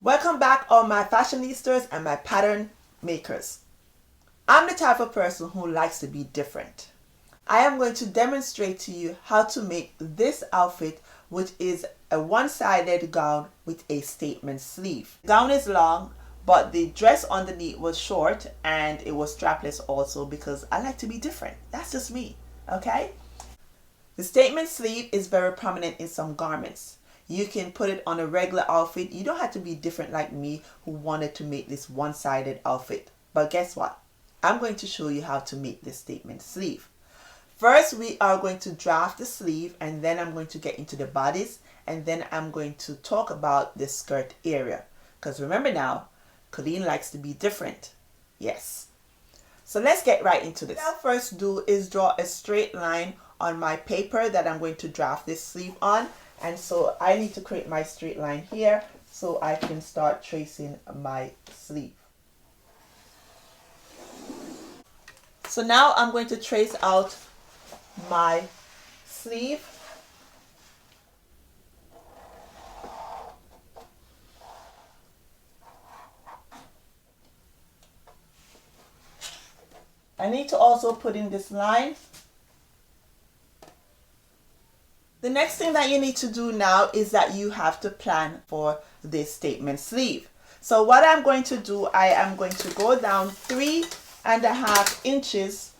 Welcome back, all my fashionistas and my pattern makers. I'm the type of person who likes to be different. I am going to demonstrate to you how to make this outfit, which is a one-sided gown with a statement sleeve. The gown is long, but the dress underneath was short and it was strapless also because I like to be different. That's just me, okay? The statement sleeve is very prominent in some garments. You can put it on a regular outfit. You don't have to be different like me who wanted to make this one-sided outfit. But guess what? I'm going to show you how to make this statement sleeve. First, we are going to draft the sleeve, and then I'm going to get into the bodice, and then I'm going to talk about the skirt area. Because remember now, Colleen likes to be different. Yes. So let's get right into this. What I'll first do is draw a straight line on my paper that I'm going to draft this sleeve on. And so I need to create my straight line here so I can start tracing my sleeve. So now I'm going to trace out my sleeve. I need to also put in this line. The next thing that you need to do now is that you have to plan for this statement sleeve. So what I'm going to do, I am going to go down 3.5 inches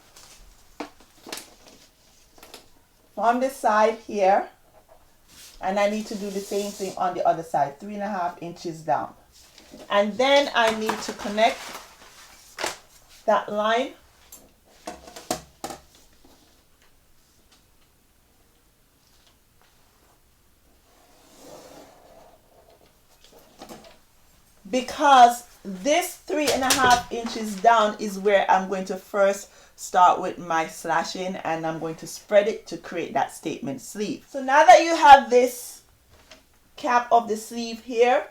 from the side here, and I need to do the same thing on the other side, 3.5 inches down. And then I need to connect that line . Because this 3.5 inches down is where I'm going to first start with my slashing, and I'm going to spread it to create that statement sleeve. So now that you have this cap of the sleeve here,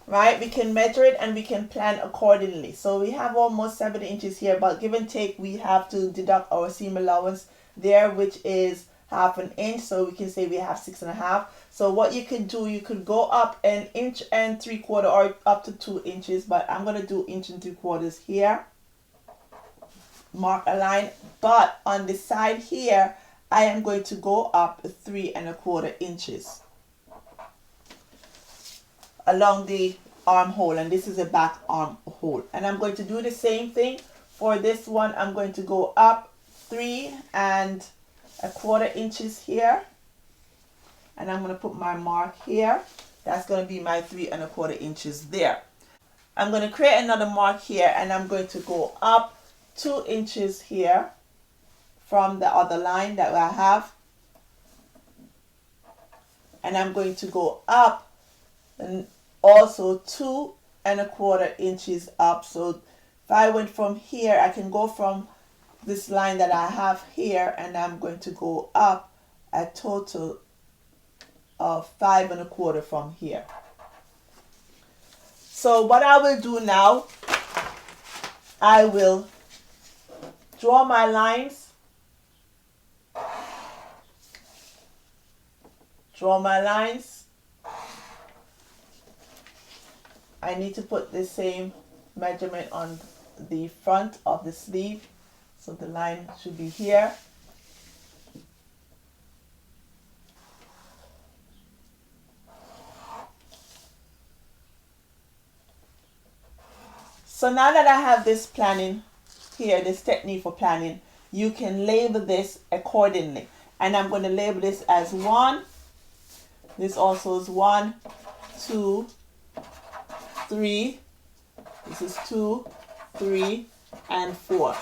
right, we can measure it and we can plan accordingly. So we have almost 7 inches here, but give and take, we have to deduct our seam allowance there, which is 1/2 inch. So we can say we have 6.5. So what you can do, you could go up 1 3/4 or up to 2 inches, but I'm going to do 1 3/4 here. Mark a line, but on the side here, I am going to go up 3.25 inches along the armhole, and this is a back armhole. And I'm going to do the same thing for this one. I'm going to go up 3.25 inches here, and I'm going to put my mark here. That's going to be my 3.25 inches there. I'm going to create another mark here, and I'm going to go up 2 inches here from the other line that I have, and I'm going to go up and also 2.25 inches up. So if I went from here, I can go from this line that I have here, and I'm going to go up a total of 5.25 from here. So what I will do now, I will draw my lines, I need to put the same measurement on the front of the sleeve, so the line should be here. So now that I have this planning here, this technique for planning, you can label this accordingly. And I'm going to label this as 1. This also is 1, 2, 3. This is 2, 3, and 4.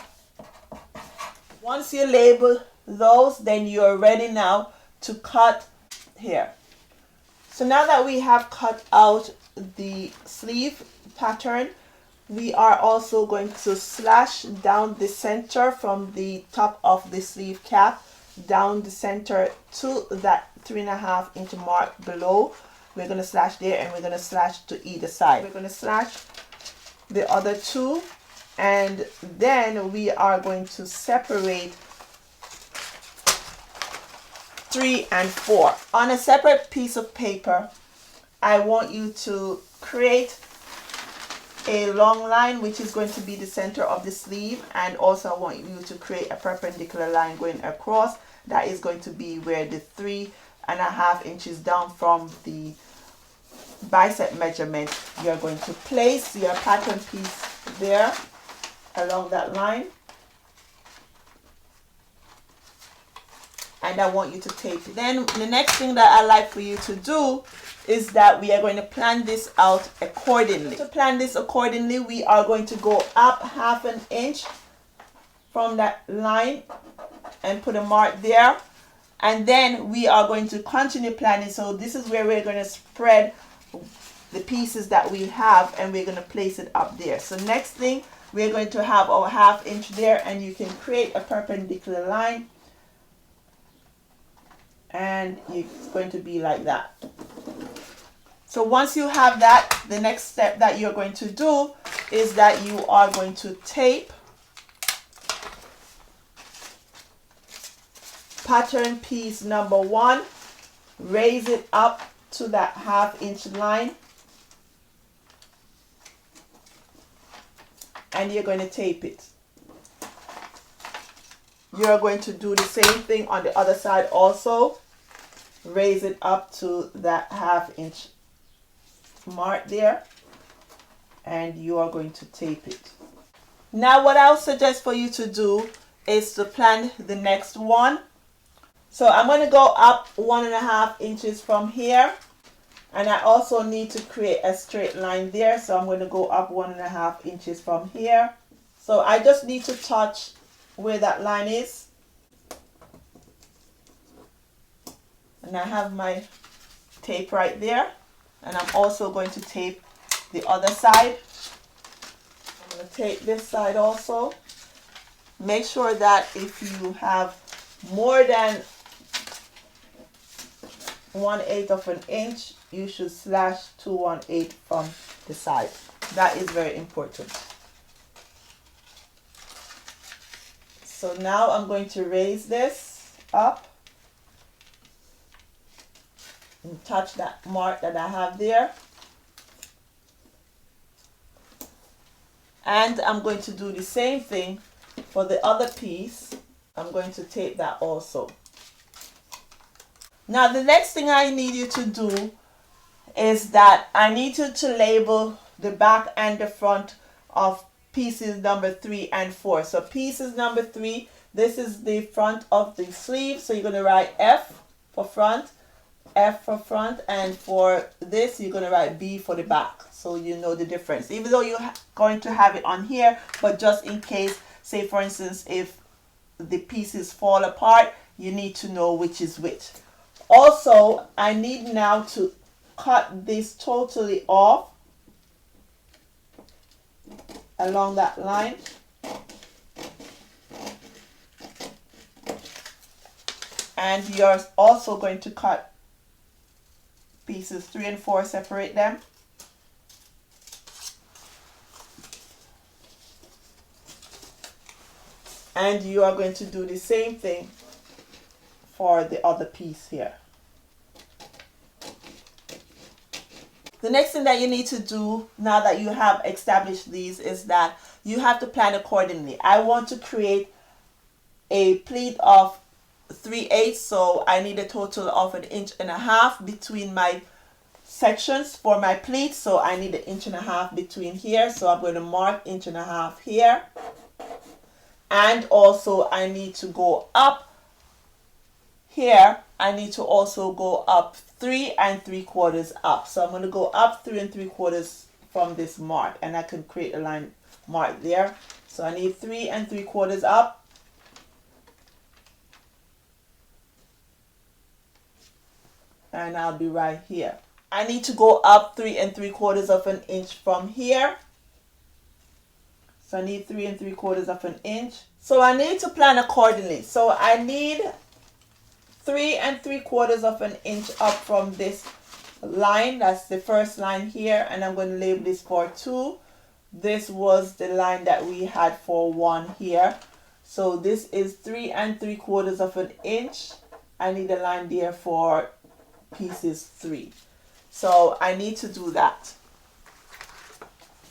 Once you label those, then you're ready now to cut here. So now that we have cut out the sleeve pattern, we are also going to slash down the center from the top of the sleeve cap down the center to that 3.5 inch mark below. We're going to slash there, and we're going to slash to either side. We're going to slash the other 2, and then we are going to separate 3 and 4. On a separate piece of paper, I want you to create a long line, which is going to be the center of the sleeve, and also I want you to create a perpendicular line going across. That is going to be where the 3.5 inches down from the bicep measurement, you're going to place your pattern piece there along that line. And I want you to tape it. Then the next thing that I like for you to do is that we are going to plan this out accordingly. To plan this accordingly, we are going to go up 1/2 inch from that line and put a mark there. And then we are going to continue planning. So this is where we're going to spread the pieces that we have, and we're going to place it up there. So next thing, we're going to have our 1/2 inch there, and you can create a perpendicular line. And it's going to be like that. So once you have that, the next step that you're going to do is that you are going to tape pattern piece number 1, raise it up to that 1/2 inch line, and you're going to tape it. You're going to do the same thing on the other side also. Raise it up to that 1/2 inch mark there, and you are going to tape it. Now what I'll suggest for you to do is to plan the next one. So I'm going to go up 1.5 inches from here, and I also need to create a straight line there. So I'm going to go up 1.5 inches from here. So I just need to touch where that line is, and I have my tape right there, and I'm also going to tape the other side. I'm going to tape this side also. Make sure that if you have more than 1/8 of an inch, you should slash to 1/8 from the side. That is very important. So now I'm going to raise this up and touch that mark that I have there. And I'm going to do the same thing for the other piece. I'm going to tape that also. Now the next thing I need you to do is that I need you to label the back and the front of pieces number 3 and 4. So pieces number 3, this is the front of the sleeve. So you're going to write F for front, F for front, and for this you're going to write B for the back, so you know the difference, even though you're going to have it on here, but just in case, say for instance, if the pieces fall apart, you need to know which is which. Also, I need now to cut this totally off along that line. And you're also going to cut pieces 3 and 4, separate them. And you are going to do the same thing for the other piece here. The next thing that you need to do now that you have established these is that you have to plan accordingly. I want to create a pleat of 3/8, so I need a total of 1.5 inches between my sections for my pleat. So I need 1.5 inches between here, so I'm going to mark 1.5 inches here. And also I need to go up here. I need to also go up 3 3/4 up. So I'm going to go up 3 3/4 from this mark, and I can create a line mark there. So I need 3 3/4 up. And I'll be right here. I need to go up 3 3/4 of an inch from here. So I need 3 3/4 of an inch. So I need to plan accordingly. So I need 3 3/4 of an inch up from this line. That's the first line here, and I'm going to label this for 2. This was the line that we had for 1 here. So this is 3 3/4 of an inch. I need a line there for pieces 3. So I need to do that.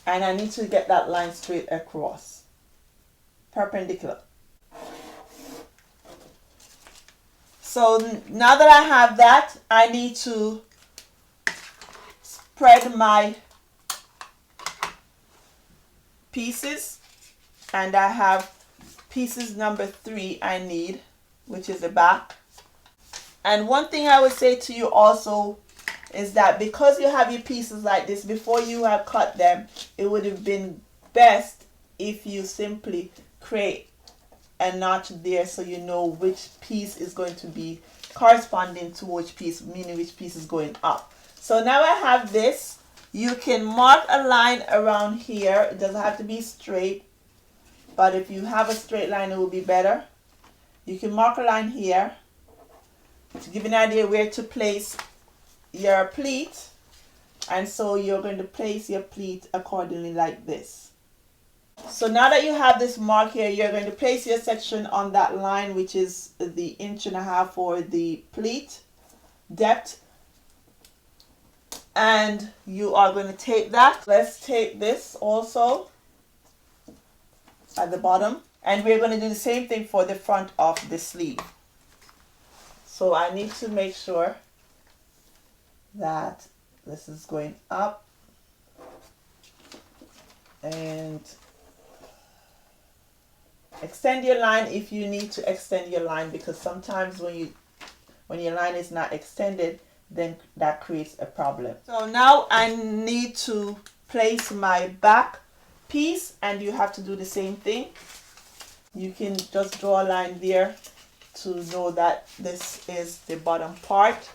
And I need to get that line straight across, perpendicular. So now that I have that, I need to spread my pieces, and I have pieces number 3 I need, which is the back. And one thing I would say to you also is that because you have your pieces like this, before you have cut them, it would have been best if you simply create a notch there so you know which piece is going to be corresponding to which piece, meaning which piece is going up. So now I have this. You can mark a line around here. It doesn't have to be straight, but if you have a straight line, it will be better. You can mark a line here to give you an idea where to place your pleat, and so you're going to place your pleat accordingly like this. So now that you have this mark here, you're going to place your section on that line, which is the 1.5 inches for the pleat depth, and you are going to tape that. Let's tape this also at the bottom, and we're going to do the same thing for the front of the sleeve. So I need to make sure that this is going up, and extend your line if you need to extend your line, because sometimes when your line is not extended, then that creates a problem. So now I need to place my back piece, and you have to do the same thing. You can just draw a line there to know that this is the bottom part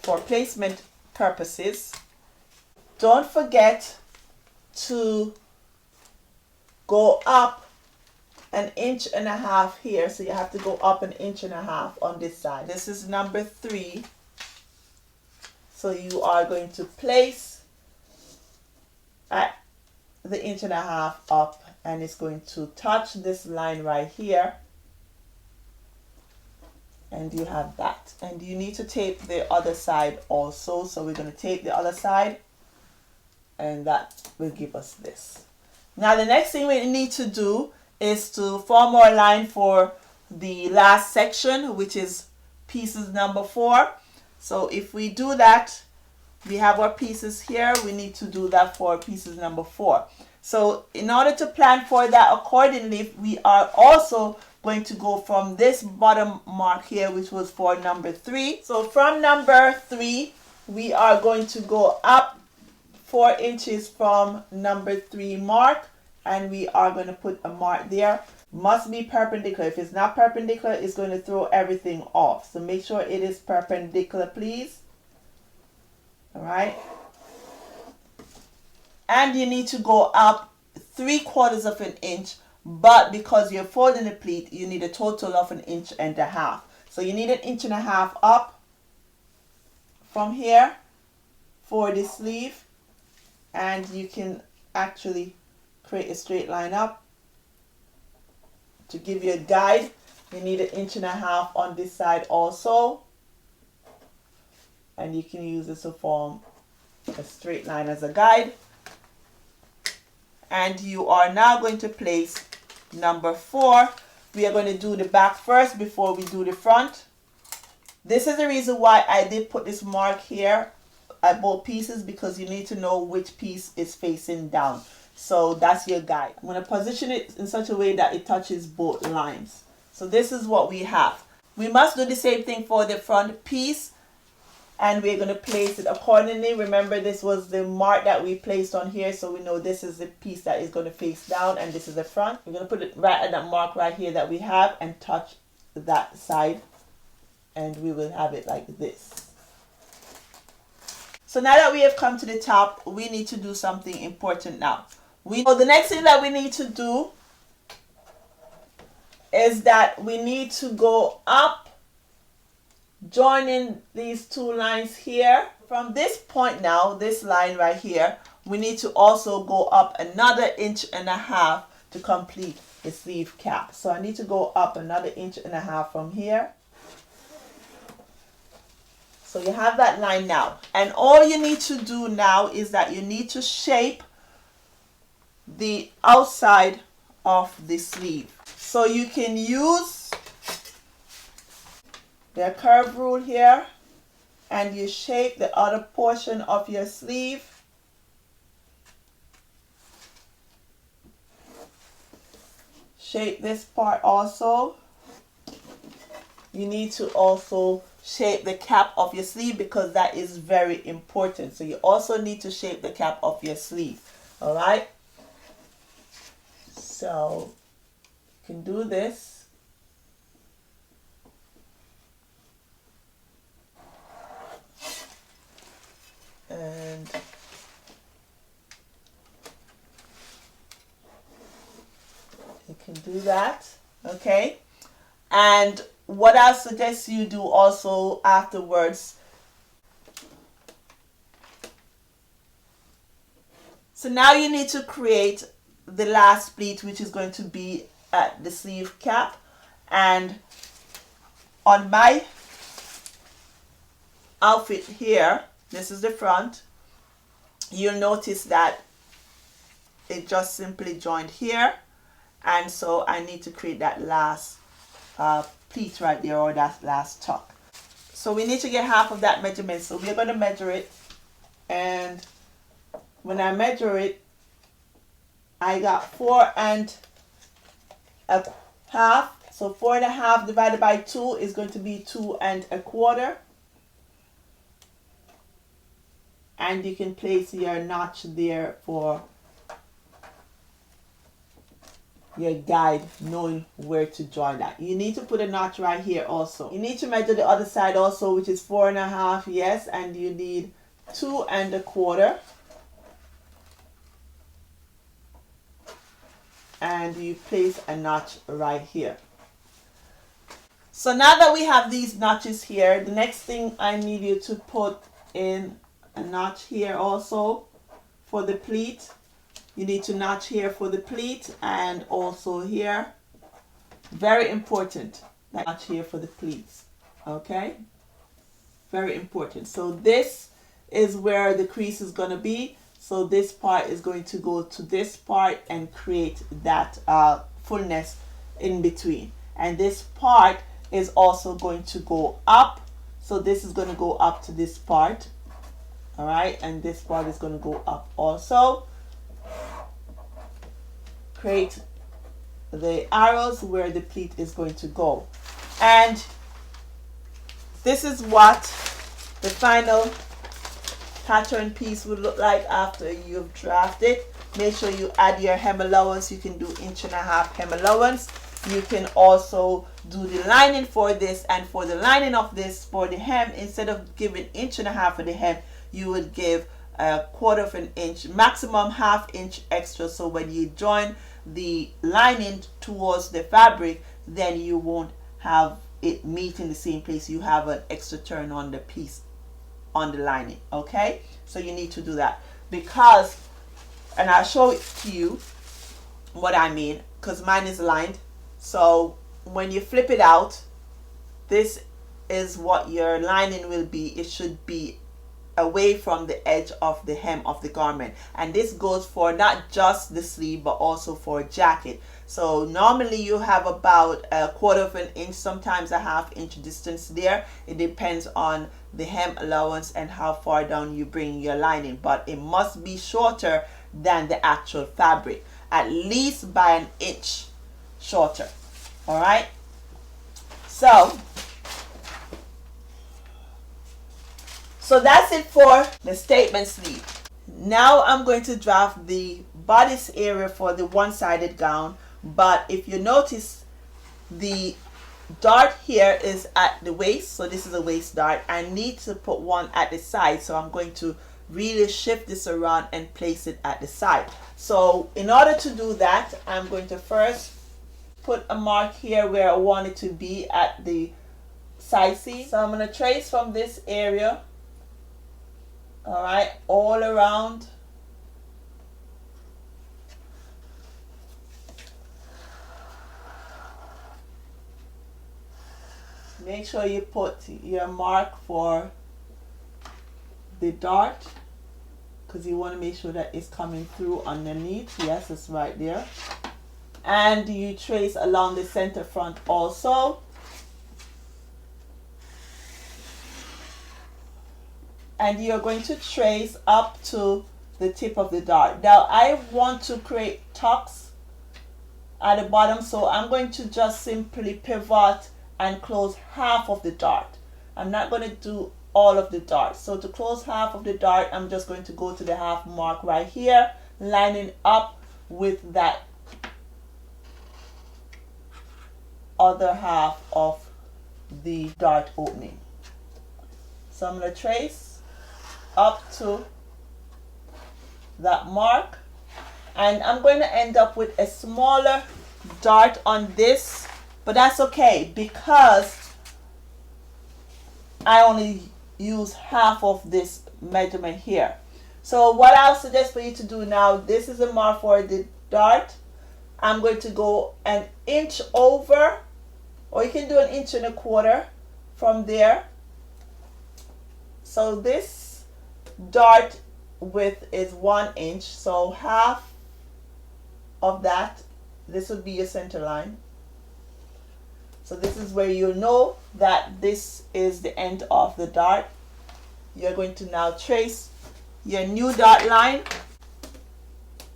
for placement purposes. Don't forget to go up 1.5 inches here, so you have to go up 1.5 inches on this side. This is number 3, so you are going to place at the 1.5 inches up, and it's going to touch this line right here, and you have that. And you need to tape the other side also, so we're going to tape the other side, and that will give us this. Now the next thing we need to do is to form our line for the last section, which is pieces number 4. So if we do that, we have our pieces here. We need to do that for pieces number 4. So in order to plan for that accordingly, we are also going to go from this bottom mark here, which was for number 3. So from number 3, we are going to go up 4 inches from number 3 mark, and we are going to put a mark there. Must be perpendicular. If it's not perpendicular, it's going to throw everything off. So make sure it is perpendicular, please. All right. And you need to go up 3/4 inch, but because you're folding the pleat, you need a total of 1.5 inches. So you need 1.5 inches up from here for the sleeve, and you can actually create a straight line up. To give you a guide, you need 1.5 inches on this side also, and you can use this to form a straight line as a guide. And you are now going to place number 4. We are going to do the back first before we do the front. This is the reason why I did put this mark here at both pieces, because you need to know which piece is facing down. So that's your guide. I'm going to position it in such a way that it touches both lines. So this is what we have. We must do the same thing for the front piece, and we're going to place it accordingly. Remember, this was the mark that we placed on here, so we know this is the piece that is going to face down, and this is the front. We're going to put it right at that mark right here that we have and touch that side, and we will have it like this. So now that we have come to the top, we need to do something important now. The next thing that we need to do is that we need to go up, joining these 2 lines here. From this point now, this line right here, we need to also go up another 1.5 inches to complete the sleeve cap. So I need to go up another 1.5 inches from here. So you have that line now. And all you need to do now is that you need to shape the outside of the sleeve. So you can use the curve rule here and you shape the other portion of your sleeve. Shape this part also. You need to also shape the cap of your sleeve because that is very important. So you also need to shape the cap of your sleeve. All right. So you can do this. And you can do that. Okay. And what I suggest you do also afterwards. So now you need to create the last pleat, which is going to be at the sleeve cap. And on my outfit here, this is the front, you'll notice that it just simply joined here. And so I need to create that last pleat right there, or that last tuck. So we need to get half of that measurement. So we're going to measure it. And when I measure it, I got 4.5. So 4.5 divided by 2 is going to be 2.25. And you can place your notch there for your guide, knowing where to join that. You need to put a notch right here also. You need to measure the other side also, which is 4.5, yes, and you need 2.25. And you place a notch right here. So now that we have these notches here, the next thing I need you to put in a notch here also for the pleat. You need to notch here for the pleat and also here. Very important. Notch here for the pleats. Okay? Very important. So this is where the crease is going to be. So this part is going to go to this part and create that fullness in between. And this part is also going to go up. So this is going to go up to this part. All right? And this part is going to go up also. Create the arrows where the pleat is going to go. And this is what the final pattern piece would look like after you've drafted. Make sure you add your hem allowance. You can do 1.5 inch hem allowance. You can also do the lining for this, and for the lining of this, for the hem, instead of giving 1.5 inch for the hem, you would give 1/4 inch, maximum 1/2 inch extra. So when you join the lining towards the fabric, then you won't have it meet in the same place. You have an extra turn on the piece on the lining. Okay, so you need to do that because, and I'll show it to you what I mean, because mine is lined. So when you flip it out, this is what your lining will be. It should be away from the edge of the hem of the garment, and this goes for not just the sleeve but also for a jacket. So normally you have about 1/4 inch, sometimes a 1/2 inch distance there. It depends on the hem allowance and how far down you bring your lining, but it must be shorter than the actual fabric, at least by 1 inch shorter. All right, so that's it for the statement sleeve. Now I'm going to draft the bodice area for the one-sided gown, but if you notice, the dart here is at the waist, so this is a waist dart. I need to put one at the side, so I'm going to really shift this around and place it at the side. So in order to do that, I'm going to first put a mark here where I want it to be at the side seam. So I'm going to trace from this area, all right, all around. Make sure you put your mark for the dart, because you want to make sure that it's coming through underneath. Yes, it's right there. And you trace along the center front also. And you're going to trace up to the tip of the dart. Now I want to create tucks at the bottom, so I'm going to just simply pivot and close half of the dart. I'm not going to do all of the dart. So to close half of the dart, I'm just going to go to the half mark right here, lining up with that other half of the dart opening. So I'm going to trace up to that mark, and I'm going to end up with a smaller dart on this, but that's okay because I only use half of this measurement here. So what I'll suggest for you to do now, this is a mark for the dart. I'm going to go an inch over, or you can do 1.25 inches from there. So this dart width is 1 inch, so half of that, this would be your center line. So this is where you'll know that this is the end of the dart. You're going to now trace your new dart line,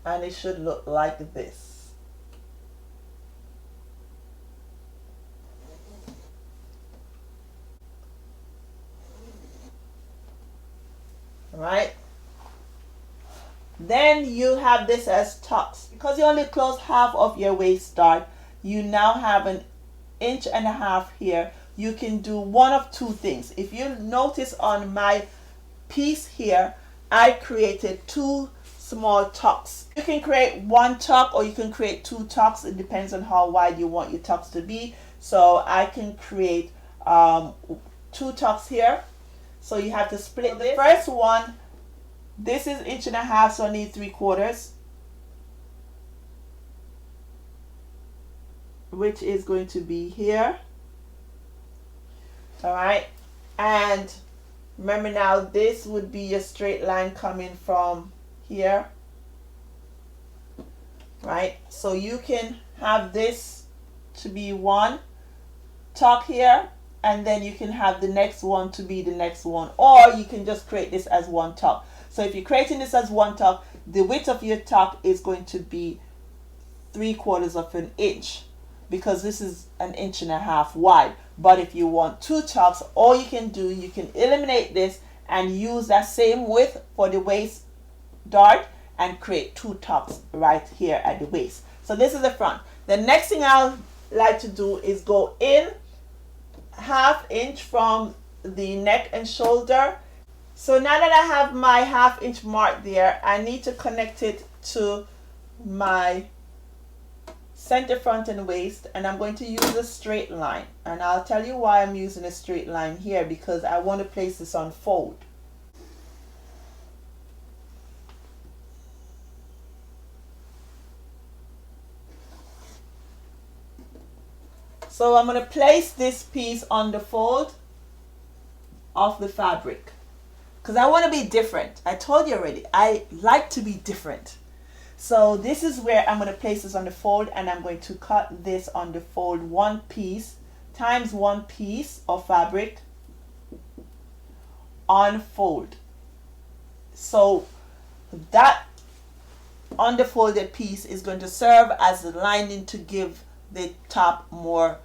and it should look like this. All right. Then you have this as tucks. Because you only close half of your waist dart, you now have 1.5 inches here. You can do one of two things. If you notice on my piece here, I created 2 small tucks. You can create 1 tuck or you can create 2 tucks. It depends on how wide you want your tucks to be. So I can create 2 tucks here. So you have to split the first one. This is 1.5 inches, so I need 3/4, which is going to be here. All right, and remember now, this would be a straight line coming from here, right? So you can have this to be 1 tuck here, and then you can have the next one to be the next one, or you can just create this as 1 tuck. So if you're creating this as 1 tuck, the width of your tuck is going to be 3/4 inch, because this is 1.5 inches wide. But if you want 2 tucks, all you can do, you can eliminate this and use that same width for the waist dart and create 2 tucks right here at the waist. So this is the front. The next thing I'll like to do is go in 1/2 inch from the neck and shoulder. So now that I have my 1/2 inch mark there, I need to connect it to my center front and waist, and I'm going to use a straight line. And I'll tell you why I'm using a straight line here, because I want to place this on fold. So I'm going to place this piece on the fold of the fabric, because I want to be different. I told you already, I like to be different. So this is where I'm going to place this on the fold, and I'm going to cut this on the fold 1 piece times 1 piece of fabric on fold. So that unfolded piece is going to serve as the lining to give the top more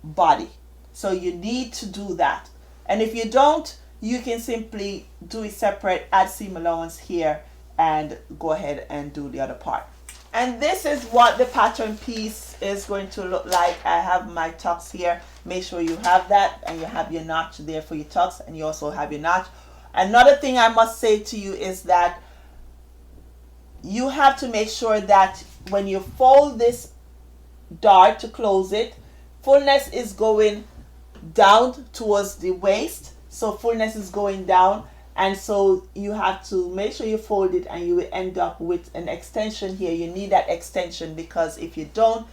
body. So you need to do that. And if you don't, you can simply do it separate, add seam allowance here, and go ahead and do the other part. And this is what the pattern piece is going to look like. I have my tucks here. Make sure you have that, and you have your notch there for your tucks, and you also have your notch. Another thing I must say to you is that you have to make sure that when you fold this dart to close it, fullness is going down towards the waist. So fullness is going down, and so you have to make sure you fold it, and you will end up with an extension here. You need that extension, because if you don't,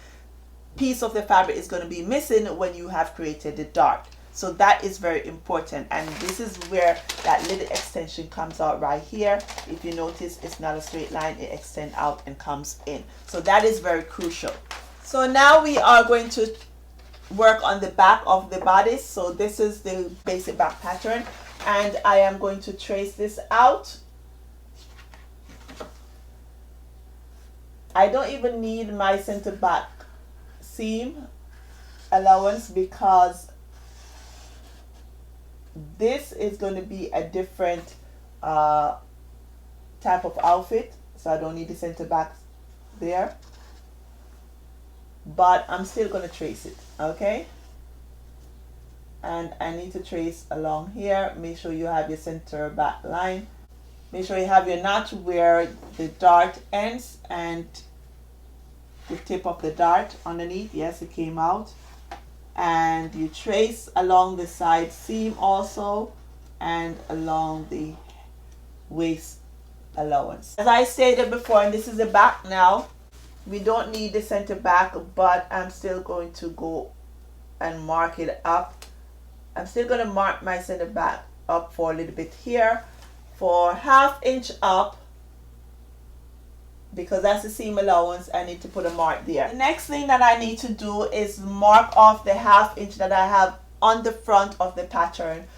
piece of the fabric is going to be missing when you have created the dart. So that is very important, and this is where that little extension comes out right here. If you notice, it's not a straight line, it extends out and comes in. So that is very crucial. So now we are going to work on the back of the bodice. So this is the basic back pattern, and I am going to trace this out. I don't even need my center back seam allowance because this is going to be a different type of outfit, so I don't need the center back there, but I'm still going to trace it, okay? And I need to trace along here. Make sure you have your center back line. Make sure you have your notch where the dart ends and the tip of the dart underneath. Yes, it came out. And you trace along the side seam also, and along the waist allowance. As I stated before, and this is the back now, we don't need the center back, but I'm still going to go and mark it up. I'm still going to mark my center back up for a little bit here, for 1/2 inch up, because that's the seam allowance. I need to put a mark there. The next thing that I need to do is mark off the 1/2 inch that I have on the front of the pattern,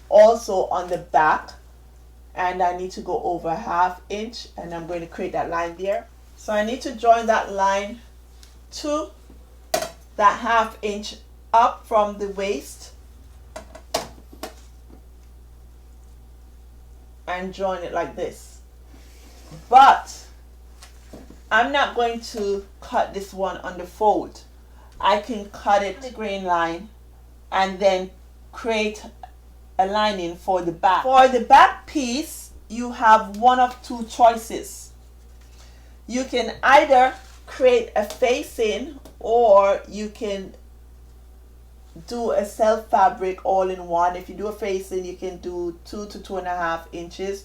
also on the back, and I need to go over 1/2 inch, and I'm going to create that line there. So I need to join that line to that 1/2 inch up from the waist and join it like this. But I'm not going to cut this one on the fold. I can cut it the grain line and then create a lining for the back. For the back piece, you have one of two choices. You can either create a facing, or you can do a self fabric all in one. If you do a facing, you can do 2 to 2.5 inches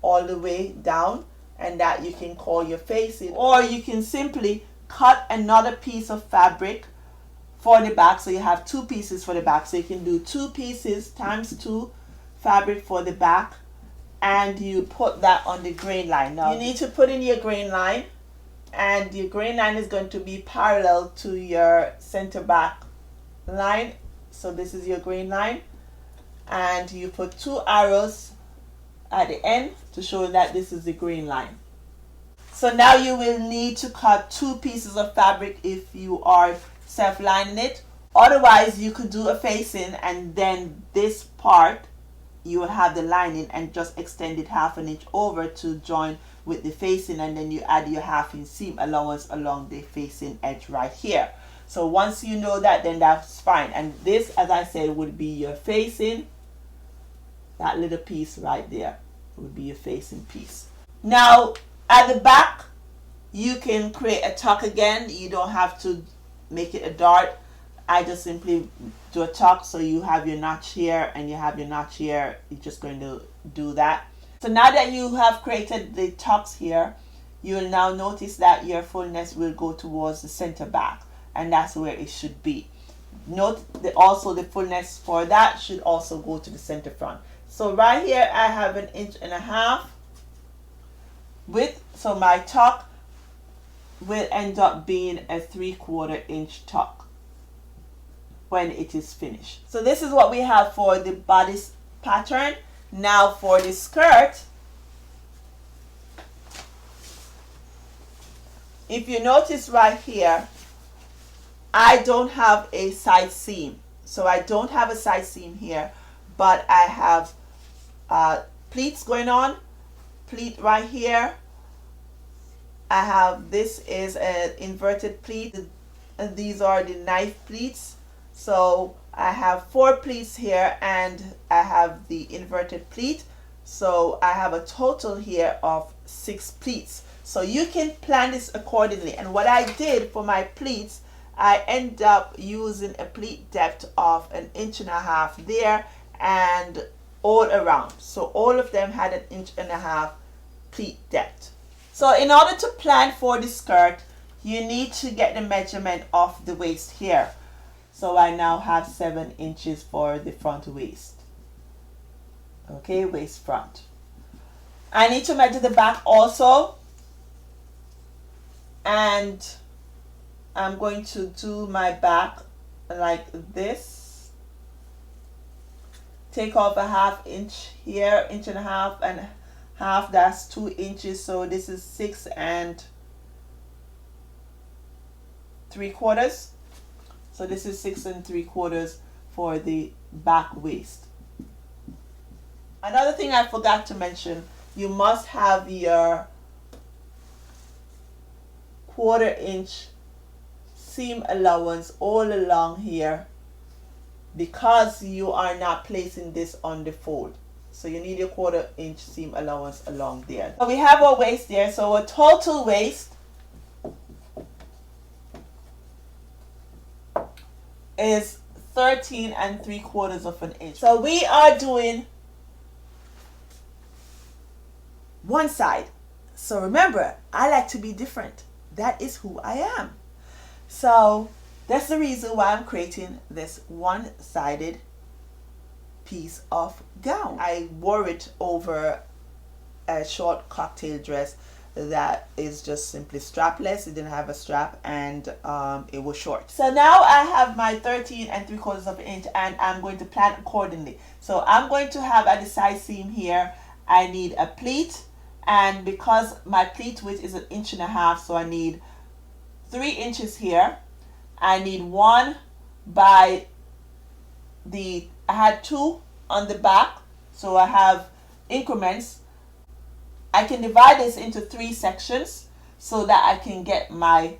all the way down, and that you can call your facing. Or you can simply cut another piece of fabric for the back, so you have 2 pieces for the back. So you can do 2 pieces times 2 fabric for the back, and you put that on the grain line. Now you need to put in your grain line, and your grain line is going to be parallel to your center back line. So this is your grain line, and you put 2 arrows at the end to show that this is the grain line. So now you will need to cut 2 pieces of fabric if you are self-lining it. Otherwise, you could do a facing, and then this part you will have the lining and just extend it 1/2 inch over to join with the facing, and then you add your 1/2 inch seam allowance along the facing edge right here. So once you know that, then that's fine. And this, as I said, would be your facing. That little piece right there would be your facing piece. Now at the back, you can create a tuck again. You don't have to make it a dart. I just simply do a tuck, so you have your notch here and you have your notch here. You're just going to do that. So now that you have created the tucks here, you will now notice that your fullness will go towards the center back, and that's where it should be. Note that also the fullness for that should also go to the center front. So right here I have 1.5 inches width, so my tuck will end up being a 3/4 inch tuck when it is finished. So this is what we have for the bodice pattern. Now for the skirt, if you notice right here, I don't have a side seam. So I don't have a side seam here, but I have pleats going on, pleat right here. I have, this is an inverted pleat, and these are the knife pleats. So I have 4 pleats here, and I have the inverted pleat. So I have a total here of 6 pleats. So you can plan this accordingly. And what I did for my pleats, I end up using a pleat depth of 1.5 inches there and all around. So all of them had 1.5 inches pleat depth. So in order to plan for the skirt, you need to get the measurement of the waist here. So I now have 7 inches for the front waist. Okay, waist front. I need to measure the back also, and I'm going to do my back like this. Take off a half inch here, inch and a half, and half, that's 2 inches. So this is 6 3/4. So this is 6 3/4 for the back waist. Another thing I forgot to mention, you must have your 1/4 inch seam allowance all along here, because you are not placing this on the fold. So you need your 1/4 inch seam allowance along there. So we have our waist there. So a total waist is 13 3/4 inch. So we are doing one side. So remember, I like to be different. That is who I am. So that's the reason why I'm creating this one-sided piece of gown. I wore it over a short cocktail dress that is just simply strapless. It didn't have a strap, and it was short. So now I have my 13 3/4 inch, and I'm going to plan accordingly. So I'm going to have at the side seam here, I need a pleat, and because my pleat width is 1.5 inches, so I need 3 inches here. I need 1 by the, I had 2 on the back, so I have increments. I can divide this into 3 sections so that I can get my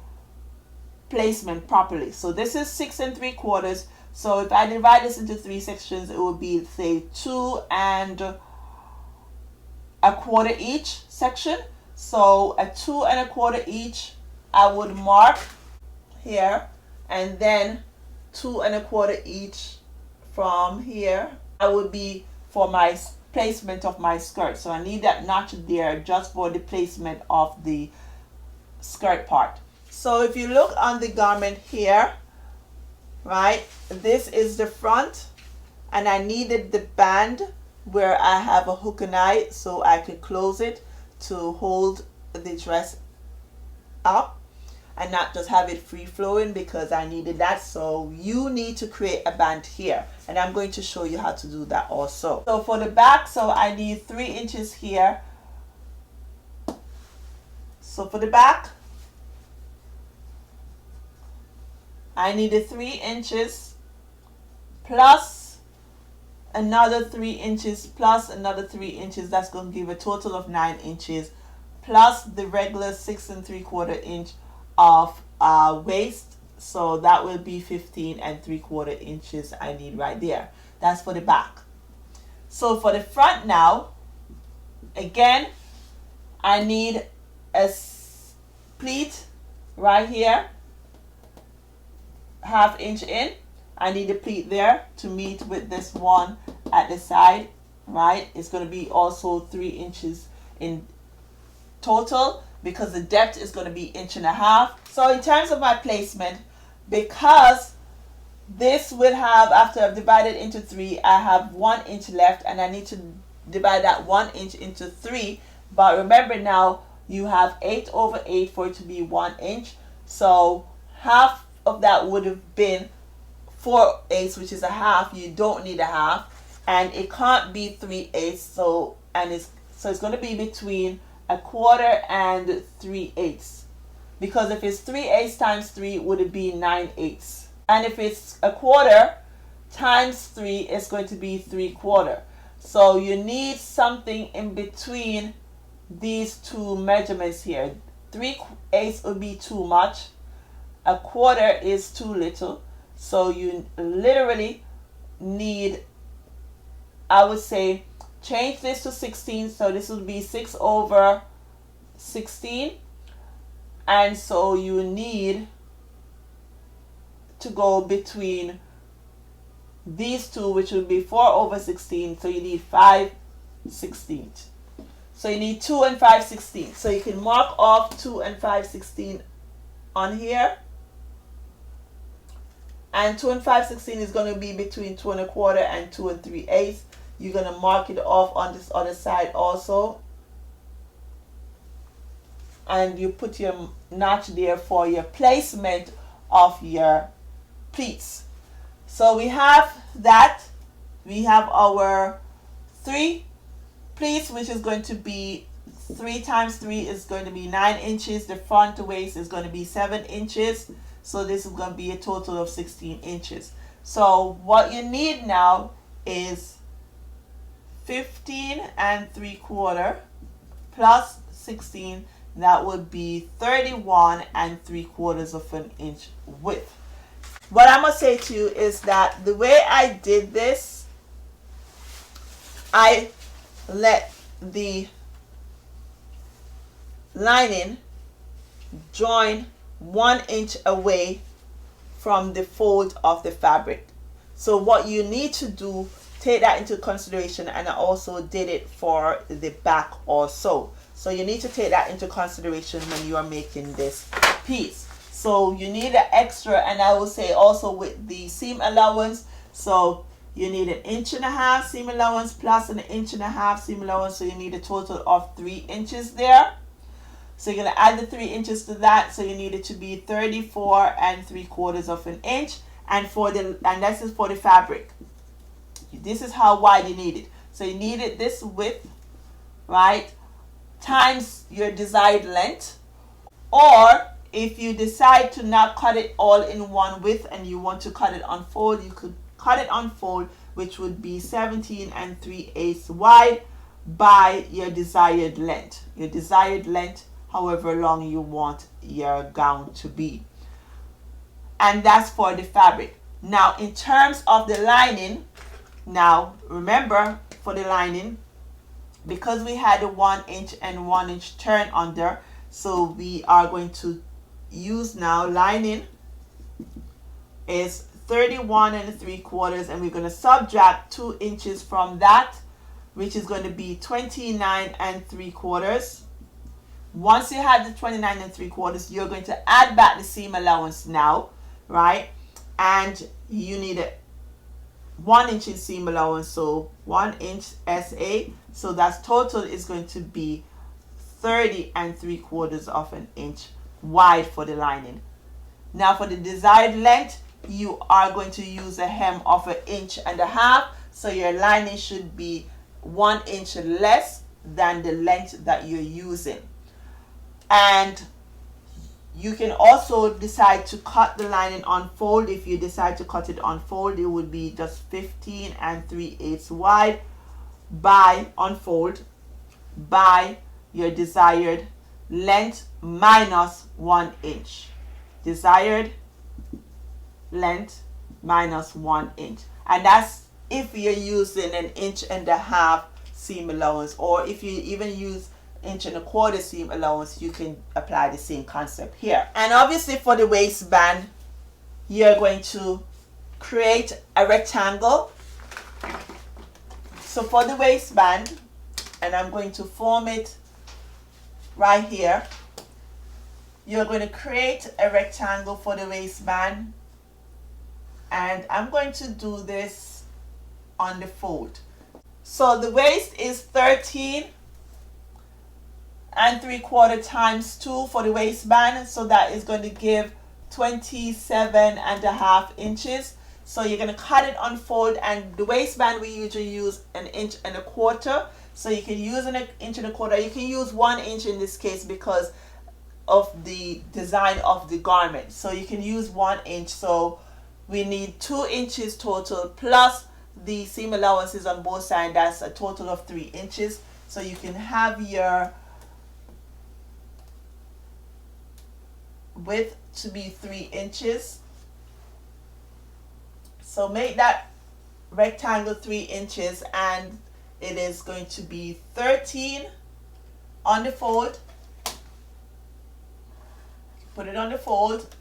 placement properly. So this is 6 3/4. So if I divide this into 3 sections, it would be, say, 2 1/4 each section. So a 2 1/4 each, I would mark here, and then 2 1/4 each from here. I would be for my placement of my skirt. So I need that notch there just for the placement of the skirt part. So if you look on the garment here, right, this is the front, and I needed the band where I have a hook and eye so I could close it to hold the dress up and not just have it free flowing, because I needed that. So you need to create a band here, and I'm going to show you how to do that also. So for the back, so I need 3 inches here. So for the back, I needed 3 inches plus another 3 inches plus another 3 inches. That's going to give a total of 9 inches, plus the regular 6 3/4 inch of waist. So that will be 15 3/4 inches I need right there. That's for the back. So for the front now, again, I need a pleat right here, 1/2 inch in. I need a pleat there to meet with this one at the side, right? It's going to be also 3 inches in total, because the depth is going to be 1.5 inches. So in terms of my placement, because this will have, after I've divided into 3, I have 1 inch left, and I need to divide that 1 inch into 3. But remember now, you have 8/8 for it to be 1 inch. So half of that would have been 4/8, which is a half. You don't need a half, and it can't be 3/8. So it's going to be between 1/4 and 3/8, because if it's 3/8 times 3, would it be 9/8? And if it's 1/4 times 3, it's going to be 3/4. So you need something in between these two measurements here. 3/8 would be too much. 1/4 is too little. So you literally need, I would say, change this to 16. So this would be 6/16. And so you need to go between these two, which would be 4/16. So you need 5/16. So you need 2 5/16. So you can mark off 2 5/16 on here. And 2 5/16 is going to be between 2 1/4 and 2 3/8. You're going to mark it off on this other side also. And you put your notch there for your placement of your pleats. So we have that. We have our 3 pleats, which is going to be 3 times 3 is going to be 9 inches. The front waist is going to be 7 inches. So this is going to be a total of 16 inches. So what you need now is 15 3/4 plus 16. That would be 31 3/4 of an inch width. What I'm going to say to you is that the way I did this, I let the lining join 1 inch away from the fold of the fabric. So what you need to do, take that into consideration, and I also did it for the back also. So you need to take that into consideration when you are making this piece. So you need an extra, and I will say also with the seam allowance, so you need 1.5 inches seam allowance plus 1.5 inches seam allowance, so you need a total of 3 inches there. So you're going to add the 3 inches to that, so you need it to be 34 3/4 of an inch. And this is for the fabric. This is how wide you need it. So you need it this width, right, times your desired length. Or if you decide to not cut it all in one width and you want to cut it on fold, you could cut it on fold, which would be 17 3/8 wide by your desired length. Your desired length, however long you want your gown to be. And that's for the fabric. Now in terms of the lining, now remember for the lining, because we had a 1 inch and 1 inch turn under, so we are going to use now lining is 31 3/4, and we're going to subtract 2 inches from that, which is going to be 29 3/4. Once you have the 29 3/4, you're going to add back the seam allowance now, right? And you need a 1 inch in seam allowance, so 1 inch SA. So that's total is going to be 30 3/4 of an inch wide for the lining. Now for the desired length, you are going to use a hem of 1.5 inches. So your lining should be 1 inch less than the length that you're using. And you can also decide to cut the lining on fold. If you decide to cut it on fold, it would be just 15 3/8 wide by unfold by your desired length minus 1 inch. Desired length minus 1 inch. And that's if you're using 1.5 inches seam allowance, or if you even use 1.25 inches seam allowance, you can apply the same concept here. And obviously for the waistband, you're going to create a rectangle. So for the waistband, and I'm going to form it right here, you're going to create a rectangle for the waistband, and I'm going to do this on the fold. So the waist is 13 3/4 times 2 for the waistband, so that is going to give 27.5 inches. So you're going to cut it on fold, and the waistband we usually use 1.25 inches. So you can use 1.25 inches. You can use 1 inch in this case because of the design of the garment. So you can use 1 inch. So we need 2 inches total plus the seam allowances on both sides. That's a total of 3 inches. So you can have your width to be 3 inches. So make that rectangle 3 inches, and it is going to be 13 on the fold. Put it on the fold,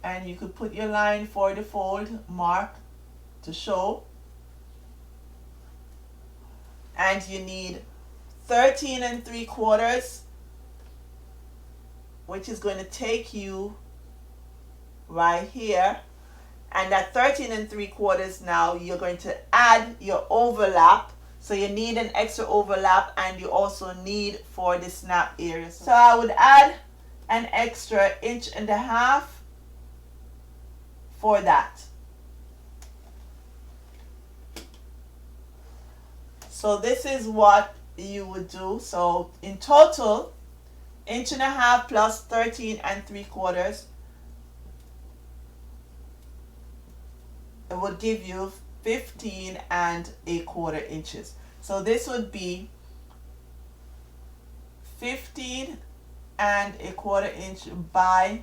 and you could put your line for the fold mark to show. And you need 13 3/4, which is going to take you right here, And at 13 3/4 now, you're going to add your overlap. So you need an extra overlap, and you also need for the snap area. So I would add an extra 1.5 inches for that. So this is what you would do. So in total, 1.5 inches plus 13 3/4, it would give you 15 1/4 inches. So this would be 15 1/4 inch by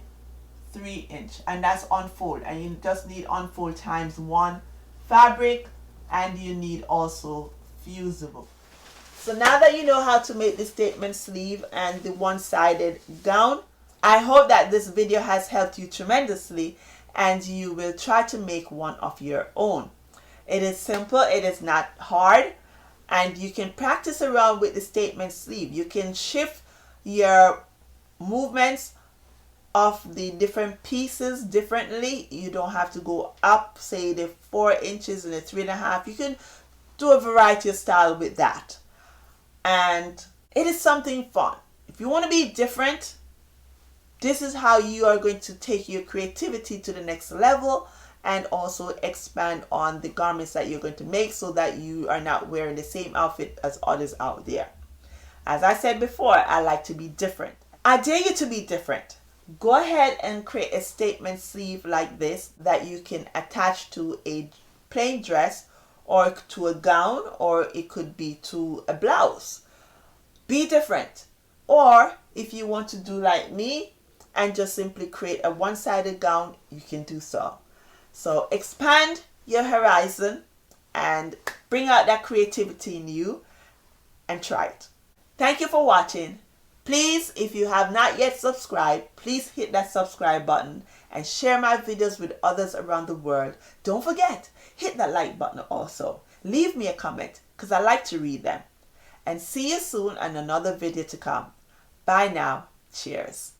3 inch, and that's unfold, and you just need unfold times 1 fabric, and you need also fusible. So now that you know how to make the statement sleeve and the one-sided gown, I hope that this video has helped you tremendously, and you will try to make one of your own. It is simple, it is not hard, and you can practice around with the statement sleeve. You can shift your movements of the different pieces differently. You don't have to go up, say the 4 inches and the 3.5. You can do a variety of style with that, and it is something fun. If you want to be different, this is how you are going to take your creativity to the next level, and also expand on the garments that you're going to make, so that you are not wearing the same outfit as others out there. As I said before, I like to be different. I dare you to be different. Go ahead and create a statement sleeve like this that you can attach to a plain dress, or to a gown, or it could be to a blouse. Be different. Or if you want to do like me and just simply create a one-sided gown, you can do so. So expand your horizon and bring out that creativity in you and try it. Thank you for watching. Please, if you have not yet subscribed, please hit that subscribe button and share my videos with others around the world. Don't forget, hit that like button also. Leave me a comment, because I like to read them. And see you soon on another video to come. Bye now. Cheers.